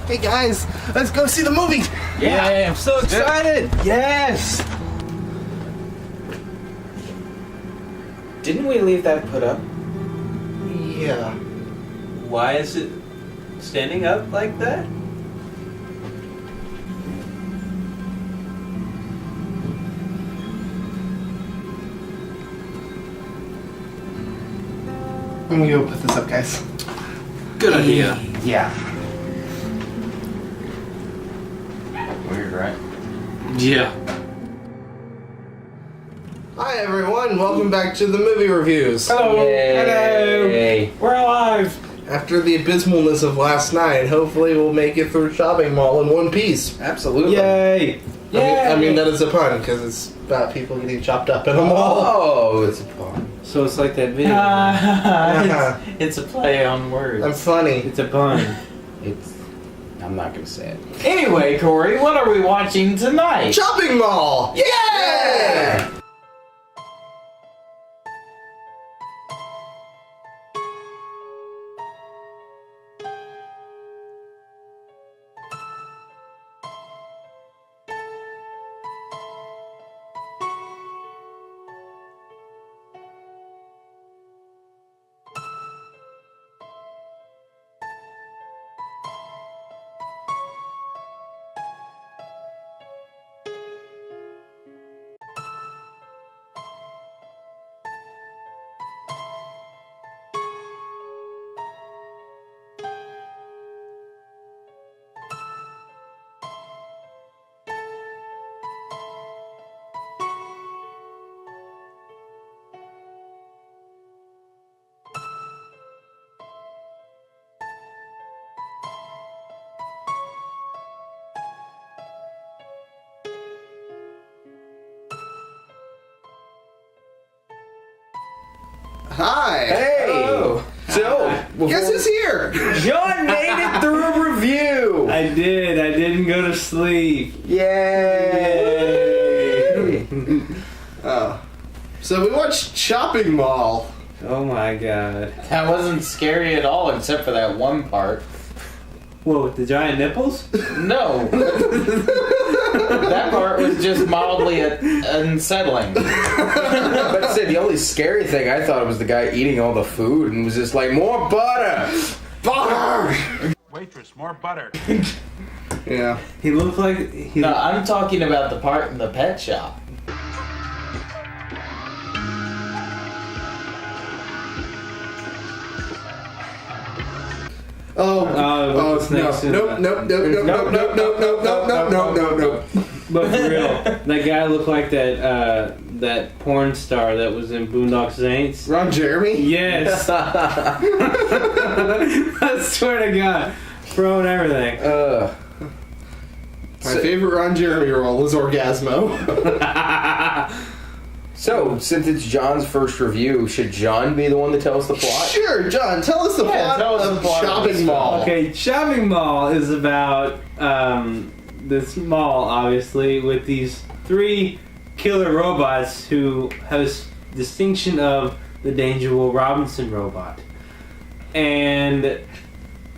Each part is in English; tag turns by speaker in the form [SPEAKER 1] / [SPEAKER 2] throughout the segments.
[SPEAKER 1] Hey guys, let's go see the movie!
[SPEAKER 2] Yeah, I'm so excited!
[SPEAKER 1] Yes!
[SPEAKER 2] Didn't we leave that put up?
[SPEAKER 1] Yeah.
[SPEAKER 3] Why is it standing up like that?
[SPEAKER 1] I'm gonna go put this up, guys.
[SPEAKER 3] Good idea.
[SPEAKER 1] Yeah.
[SPEAKER 2] Weird, right?
[SPEAKER 3] Yeah.
[SPEAKER 1] Hi everyone, welcome back to the movie reviews.
[SPEAKER 2] Hello!
[SPEAKER 3] Hey.
[SPEAKER 2] We're alive!
[SPEAKER 1] After the abysmalness of last night, hopefully we'll make it through Shopping Mall in one piece.
[SPEAKER 2] Absolutely.
[SPEAKER 3] Yay!
[SPEAKER 1] I mean that is a pun, because it's about people getting chopped up in a mall.
[SPEAKER 2] Oh, it's a pun.
[SPEAKER 3] So it's like that video.
[SPEAKER 2] It's a play on words.
[SPEAKER 1] I'm funny.
[SPEAKER 3] It's a pun.
[SPEAKER 2] I'm not gonna say it. Anyway, Cory, what are we watching tonight?
[SPEAKER 1] Shopping Mall!
[SPEAKER 2] Yeah!
[SPEAKER 1] Hi!
[SPEAKER 2] Hey!
[SPEAKER 3] Oh.
[SPEAKER 2] So,
[SPEAKER 1] Guess who's here?
[SPEAKER 2] John made it through a review!
[SPEAKER 3] I did. I didn't go to sleep.
[SPEAKER 2] Yay!
[SPEAKER 1] Oh. So we watched Shopping Mall.
[SPEAKER 3] Oh my god.
[SPEAKER 4] That wasn't scary at all, except for that one part.
[SPEAKER 3] Whoa, with the giant nipples?
[SPEAKER 4] No. That part was just mildly unsettling.
[SPEAKER 2] But Sid, the only scary thing I thought was the guy eating all the food and was just like, more butter! Butter!
[SPEAKER 5] Waitress, more butter.
[SPEAKER 1] Yeah.
[SPEAKER 3] He looked like he.
[SPEAKER 4] No, I'm talking about the part in the pet shop.
[SPEAKER 1] Oh,
[SPEAKER 3] what's
[SPEAKER 1] no.
[SPEAKER 3] next in
[SPEAKER 1] Nope, nope, nope, nope, nope, nope, nope, nope, nope, nope, nope, nope, nope.
[SPEAKER 3] But for real, that guy looked like that porn star that was in Boondock Saints.
[SPEAKER 1] Ron Jeremy?
[SPEAKER 3] Yes. I swear to God, bro, and everything.
[SPEAKER 1] My favorite Ron Jeremy role is Orgasmo.
[SPEAKER 2] So, since it's John's first review, should John be the one to tell us the plot?
[SPEAKER 1] Sure, John, tell us the plot
[SPEAKER 4] tell us
[SPEAKER 1] of
[SPEAKER 4] the plot of
[SPEAKER 1] Shopping
[SPEAKER 4] this
[SPEAKER 1] Mall.
[SPEAKER 3] Okay, Shopping Mall is about this mall, obviously, with these 3 killer robots who have this distinction of the Danger Will Robinson robot. And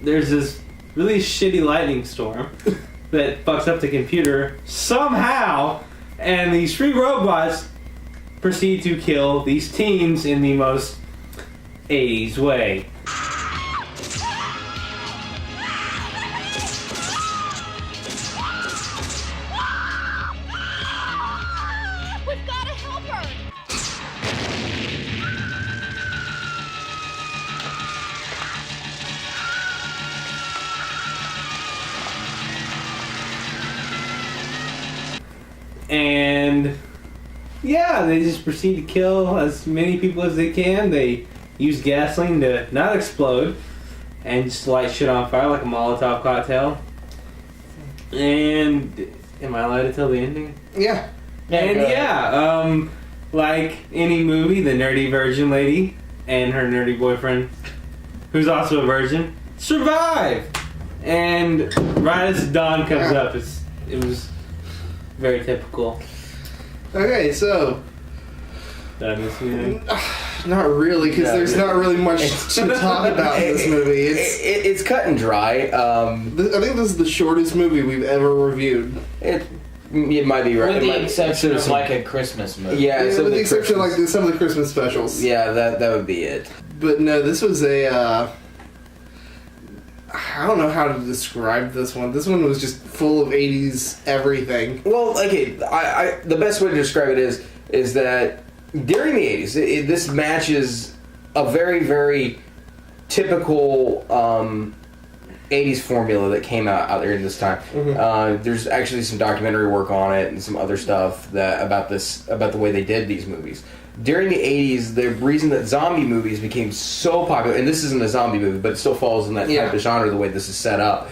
[SPEAKER 3] there's this really shitty lightning storm that fucks up the computer somehow, and these 3 robots proceed to kill these teens in the most 80s way.
[SPEAKER 6] We've got to help her!
[SPEAKER 3] And yeah, they just proceed to kill as many people as they can. They use gasoline to not explode and just light shit on fire like a Molotov cocktail. And am I allowed to tell the ending?
[SPEAKER 1] Yeah.
[SPEAKER 3] And yeah, like any movie, the nerdy virgin lady and her nerdy boyfriend, who's also a virgin, survive. And right as dawn comes up, it was very typical.
[SPEAKER 1] Okay, so
[SPEAKER 3] Did I miss anything?
[SPEAKER 1] Not really, because
[SPEAKER 2] No.
[SPEAKER 1] there's not really much to talk about in this movie.
[SPEAKER 2] It's cut and dry.
[SPEAKER 1] I think this is the shortest movie we've ever reviewed.
[SPEAKER 2] It might be right.
[SPEAKER 4] With
[SPEAKER 2] It
[SPEAKER 4] the
[SPEAKER 2] might-
[SPEAKER 4] exception of
[SPEAKER 2] some-
[SPEAKER 4] like a Christmas movie.
[SPEAKER 2] yeah,
[SPEAKER 1] Yeah,
[SPEAKER 2] some
[SPEAKER 1] with
[SPEAKER 2] of
[SPEAKER 1] the exception of
[SPEAKER 2] Christmas-
[SPEAKER 1] like some of the Christmas specials.
[SPEAKER 2] yeah, that would be it.
[SPEAKER 1] But no, this was a. I don't know how to describe this one. This one was just full of 80s everything.
[SPEAKER 2] Well, okay, I the best way to describe it is that during the 80s, this matches a very, very typical 80s formula that came out during this time. There's actually some documentary work on it and some other stuff about the way they did these movies. During the 80s, the reason that zombie movies became so popular, and this isn't a zombie movie, but it still falls in that type of genre the way this is set up.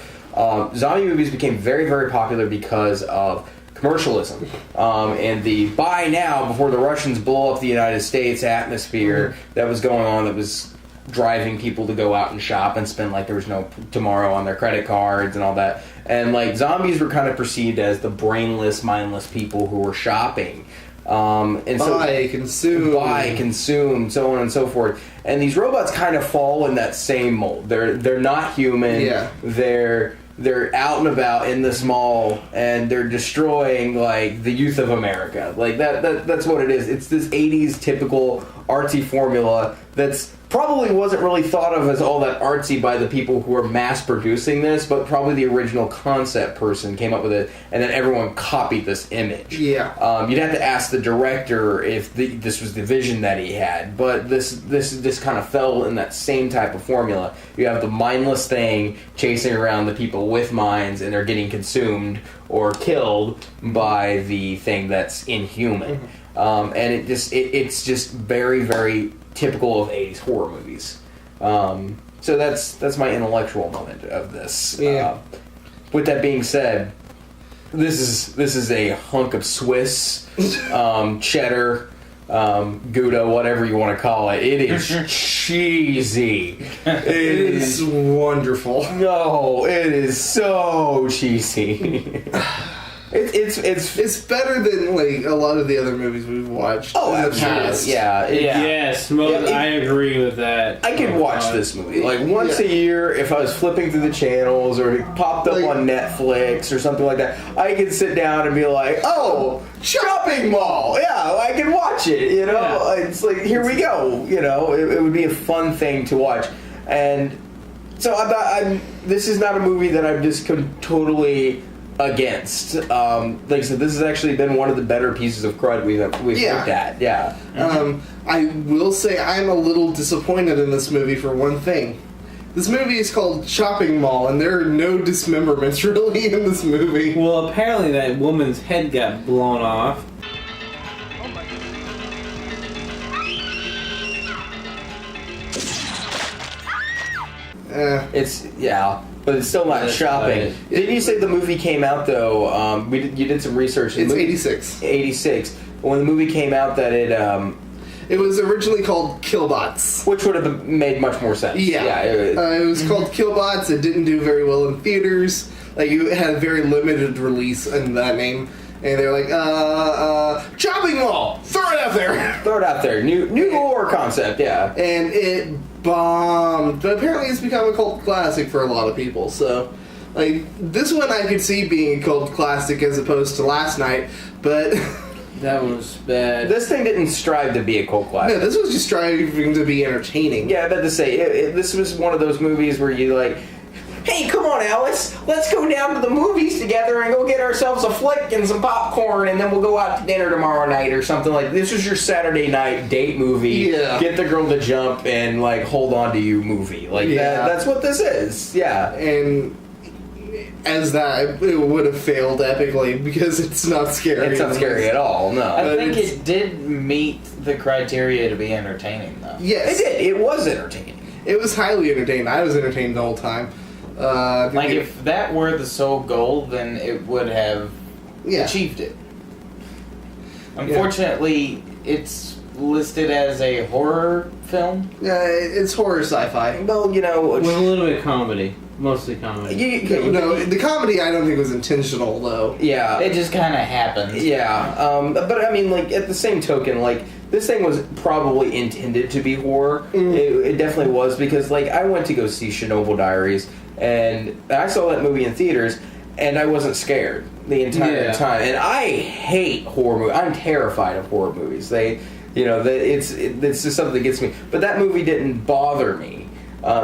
[SPEAKER 2] Zombie movies became very, very popular because of commercialism and the buy now before the Russians blow up the United States atmosphere that was going on, that was driving people to go out and shop and spend like there was no tomorrow on their credit cards and all that. And like zombies were kind of perceived as the brainless, mindless people who were shopping. And so
[SPEAKER 1] Buy, consume,
[SPEAKER 2] so on and so forth. And these robots kind of fall in that same mold. They're not human.
[SPEAKER 1] Yeah.
[SPEAKER 2] They're out and about in this mall, and they're destroying like the youth of America. Like that's what it is. It's this 80s typical artsy formula that's probably wasn't really thought of as all that artsy by the people who are mass producing this, but probably the original concept person came up with it, and then everyone copied this image.
[SPEAKER 1] Yeah.
[SPEAKER 2] You'd have to ask the director if this was the vision that he had, but this kind of fell in that same type of formula. You have the mindless thing chasing around the people with minds, and they're getting consumed or killed by the thing that's inhuman. And it's just very, very typical of 80s horror movies. So that's my intellectual moment of this.
[SPEAKER 1] Yeah.
[SPEAKER 2] With that being said, this is a hunk of Swiss, cheddar, Gouda, whatever you want to call it. It is cheesy.
[SPEAKER 1] It's wonderful.
[SPEAKER 2] No, it is so cheesy. It's
[SPEAKER 1] better than like a lot of the other movies we've watched.
[SPEAKER 2] oh,
[SPEAKER 1] in the
[SPEAKER 2] absolutely.
[SPEAKER 1] past.
[SPEAKER 2] Yeah.
[SPEAKER 3] Yes, I agree with that.
[SPEAKER 2] I could watch this movie like once a year if I was flipping through the channels or it popped up
[SPEAKER 1] Like-
[SPEAKER 2] on Netflix or something like that. I could sit down and be like, "Oh, shopping mall! Yeah, I can watch it." You know,
[SPEAKER 3] Yeah.
[SPEAKER 2] it's like here we go. You know, it would be a fun thing to watch, and so this is not a movie that I'm just totally against. Like I said, this has actually been one of the better pieces of crud we've looked at. Yeah.
[SPEAKER 1] I will say I'm a little disappointed in this movie for one thing. This movie is called Shopping Mall, and there are no dismemberments really in this movie.
[SPEAKER 3] Well, apparently that woman's head got blown off.
[SPEAKER 2] But it's still not
[SPEAKER 3] That's
[SPEAKER 2] shopping.
[SPEAKER 3] right.
[SPEAKER 2] Didn't you say the movie came out though? You did some research. The
[SPEAKER 1] It's
[SPEAKER 2] movie-
[SPEAKER 1] 86.
[SPEAKER 2] 86. When the movie came out, that
[SPEAKER 1] It was originally called Killbots.
[SPEAKER 2] which would have made much more sense.
[SPEAKER 1] Yeah. It was called Killbots. It didn't do very well in theaters. Like, it had a very limited release in that name. And they're like, Shopping Mall! Throw it out there!
[SPEAKER 2] Throw it out there. New horror concept. Yeah.
[SPEAKER 1] And it bombed. But apparently it's become a cult classic for a lot of people. So, like, this one I could see being a cult classic as opposed to Last Night. But,
[SPEAKER 3] That was bad.
[SPEAKER 2] This thing didn't strive to be a cult classic.
[SPEAKER 1] no, this was just striving to be entertaining.
[SPEAKER 2] Yeah, I bet to say this was one of those movies where you like, hey, come on, Alice, let's go down to the movies together and go get ourselves a flick and some popcorn, and then we'll go out to dinner tomorrow night or something like. This was your Saturday night date movie.
[SPEAKER 1] Yeah.
[SPEAKER 2] Get the girl to jump and like hold on to you movie. Like that's what this is. Yeah.
[SPEAKER 1] And as that, it would have failed epically because it's not scary.
[SPEAKER 2] It's not scary at all. No.
[SPEAKER 4] I
[SPEAKER 1] But
[SPEAKER 4] think
[SPEAKER 1] it's-
[SPEAKER 4] it did meet the criteria to be entertaining, though.
[SPEAKER 1] Yes.
[SPEAKER 2] It did. It was entertaining.
[SPEAKER 1] It was highly entertaining. I was entertained the whole time.
[SPEAKER 4] Like, if that were the sole goal, then it would have achieved it. Unfortunately, it's listed as a horror film.
[SPEAKER 1] Yeah, it's horror sci-fi.
[SPEAKER 2] Well,
[SPEAKER 3] With a little bit of comedy. Mostly comedy.
[SPEAKER 1] No, the comedy I don't think was intentional though.
[SPEAKER 2] Yeah.
[SPEAKER 4] It just kind of happened.
[SPEAKER 2] Yeah, but I mean, like, at the same token, like, this thing was probably intended to be horror. It definitely was, because like I went to go see Chernobyl Diaries, and I saw that movie in theaters, and I wasn't scared the entire time. And I hate horror movies. I'm terrified of horror movies. It's just something that gets me. But that movie didn't bother me.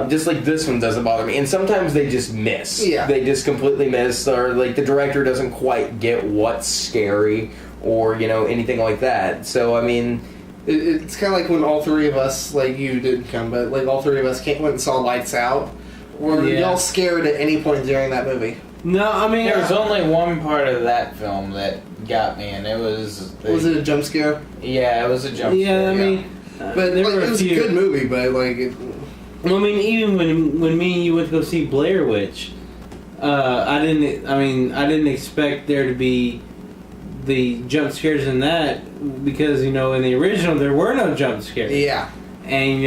[SPEAKER 2] Just like this one doesn't bother me. And sometimes they just miss.
[SPEAKER 1] Yeah.
[SPEAKER 2] They just completely miss, or like the director doesn't quite get what's scary, or anything like that. So I mean,
[SPEAKER 1] it's kind of like when all three of us, like you didn't come, but like all three of us went and saw Lights Out. Were y'all scared at any point during that movie?
[SPEAKER 3] No, I mean...
[SPEAKER 4] There was only one part of that film that got me, and it was...
[SPEAKER 1] Was it a jump scare?
[SPEAKER 4] Yeah, it was a jump scare.
[SPEAKER 3] Yeah, I mean...
[SPEAKER 1] But
[SPEAKER 3] there
[SPEAKER 1] like,
[SPEAKER 3] were
[SPEAKER 1] it was a good movie, but like...
[SPEAKER 3] Well, I mean, even when me and you went to go see Blair Witch, I didn't expect there to be the jump scares in that, because, in the original there were no jump scares.
[SPEAKER 1] Yeah.
[SPEAKER 3] And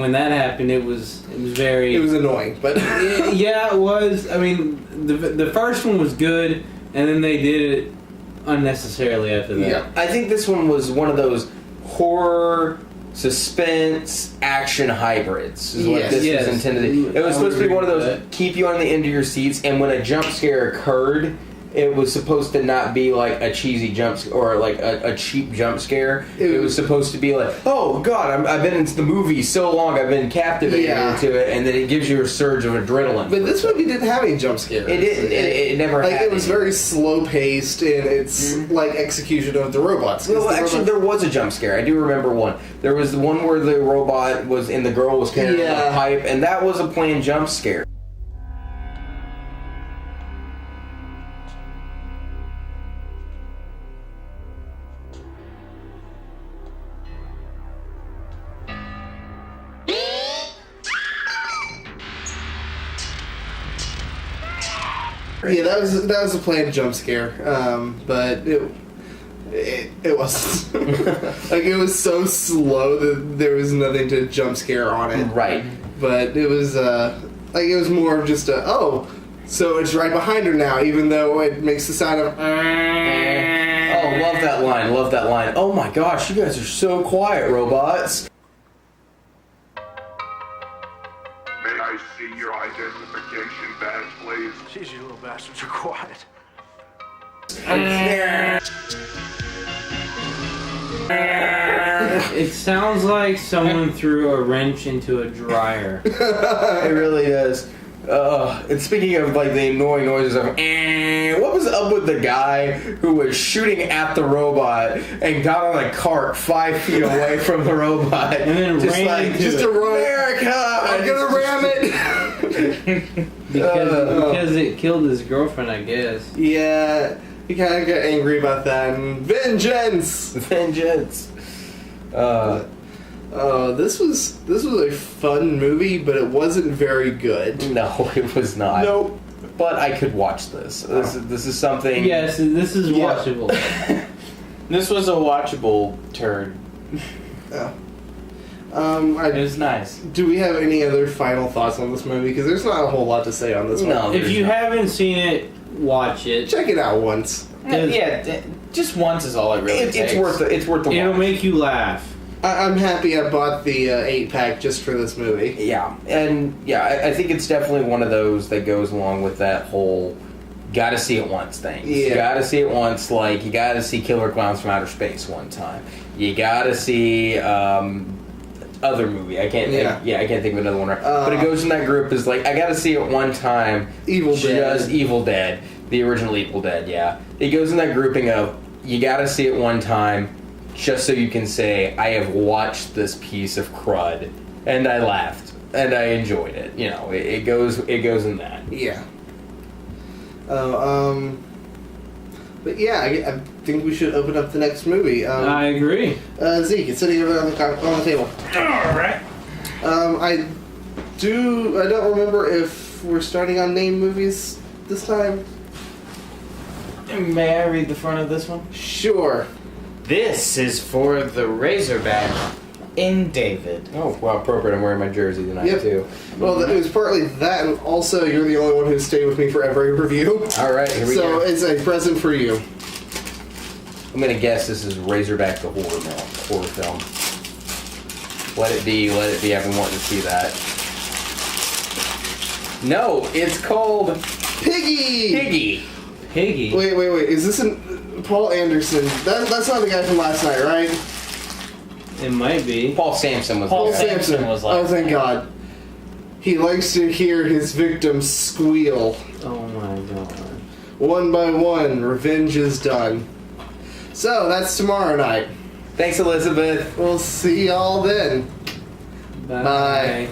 [SPEAKER 3] when that happened, it was very...
[SPEAKER 1] It was annoying, but...
[SPEAKER 3] Yeah, it was. I mean, the first one was good, and then they did it unnecessarily after that.
[SPEAKER 1] Yeah.
[SPEAKER 2] I think this one was one of those horror, suspense, action hybrids, is what this was intended to. It was supposed to be one of those keep you on the end of your seats, and when a jump scare occurred, it was supposed to not be like a cheesy jump or like a cheap jump scare. It was supposed to be like, oh god, I've been into the movie so long, I've been captivated into it, and then it gives you a surge of adrenaline.
[SPEAKER 1] But this movie didn't have any jump scares.
[SPEAKER 2] It didn't. It never had.
[SPEAKER 1] It was very slow paced in its like execution of the robots.
[SPEAKER 2] Well, actually, there was a jump scare. I do remember one. There was the one where the robot was and the girl was carrying a pipe, and that was a planned jump scare.
[SPEAKER 1] Yeah, that was a planned jump scare, but it wasn't. Like, it was so slow that there was nothing to jump scare on it.
[SPEAKER 2] Right.
[SPEAKER 1] But it was it was more of just so it's right behind her now, even though it makes the sound of.
[SPEAKER 2] Oh, love that line. Love that line. Oh my gosh, you guys are so quiet, robots.
[SPEAKER 7] May I see your identification badge, please?
[SPEAKER 5] Jeez, you little bastards are quiet.
[SPEAKER 3] It sounds like someone threw a wrench into a dryer.
[SPEAKER 2] It really is. And speaking of like the annoying noises of what was up with the guy who was shooting at the robot and got on a cart 5 feet away from the robot
[SPEAKER 3] and then ran into
[SPEAKER 1] to run.
[SPEAKER 2] America,
[SPEAKER 1] I'm gonna ram it.
[SPEAKER 3] because it killed his girlfriend, I guess.
[SPEAKER 1] Yeah, he kind of got angry about that. And vengeance. This was a fun movie, but it wasn't very good.
[SPEAKER 2] No, it was not.
[SPEAKER 1] Nope.
[SPEAKER 2] But I could watch this. This is something.
[SPEAKER 3] Yes, this is watchable.
[SPEAKER 4] This was a watchable turd.
[SPEAKER 1] Yeah.
[SPEAKER 4] It was nice.
[SPEAKER 1] Do we have any other final thoughts on this movie? Because there's not a whole lot to say on this one.
[SPEAKER 2] No.
[SPEAKER 3] If you haven't seen it, watch it.
[SPEAKER 1] Check it out once.
[SPEAKER 4] Yeah, just once is all it really takes.
[SPEAKER 2] It's worth the
[SPEAKER 3] It'll
[SPEAKER 2] watch.
[SPEAKER 3] make you laugh.
[SPEAKER 1] I'm happy I bought the 8-pack just for this movie.
[SPEAKER 2] Yeah, and I think it's definitely one of those that goes along with that whole gotta see it once thing.
[SPEAKER 1] Yeah.
[SPEAKER 2] You gotta see it once, like you gotta see Killer Clowns from Outer Space one time. You gotta see other movie. I can't think of another one right. But it goes in that group is like I gotta see it one time.
[SPEAKER 1] Evil Dead.
[SPEAKER 2] Evil Dead. The original Evil Dead, yeah. It goes in that grouping of you gotta see it one time just so you can say, I have watched this piece of crud and I laughed and I enjoyed it. It goes in that.
[SPEAKER 1] Yeah. But yeah, I think we should open up the next movie.
[SPEAKER 3] I agree.
[SPEAKER 1] Zeke, it's sitting over there on the table.
[SPEAKER 4] Alright.
[SPEAKER 1] I don't remember if we're starting on name movies this time.
[SPEAKER 4] May I read the front of this one?
[SPEAKER 1] Sure.
[SPEAKER 4] This is for the Razorback in David.
[SPEAKER 2] Oh, well, appropriate. I'm wearing my jersey tonight,
[SPEAKER 1] Yep.
[SPEAKER 2] too.
[SPEAKER 1] Well, it was partly that, and also you're the only one who's stayed with me for every review.
[SPEAKER 2] All right, here we go.
[SPEAKER 1] So it's a present for you.
[SPEAKER 2] I'm gonna guess this is Razorback the horror film. Let it be. I've been wanting to see that. No, it's called
[SPEAKER 1] Piggy.
[SPEAKER 3] Piggy.
[SPEAKER 1] Wait. Is this Paul Anderson? That's not the guy from last night, right?
[SPEAKER 3] It might be.
[SPEAKER 2] Paul Sampson was.
[SPEAKER 4] Paul
[SPEAKER 2] there.
[SPEAKER 4] Sampson was like.
[SPEAKER 1] Oh, thank God. He likes to hear his victims squeal.
[SPEAKER 3] Oh my god.
[SPEAKER 1] One by one, revenge is done. So, that's tomorrow night.
[SPEAKER 2] Thanks, Elizabeth.
[SPEAKER 1] We'll see y'all then. Bye.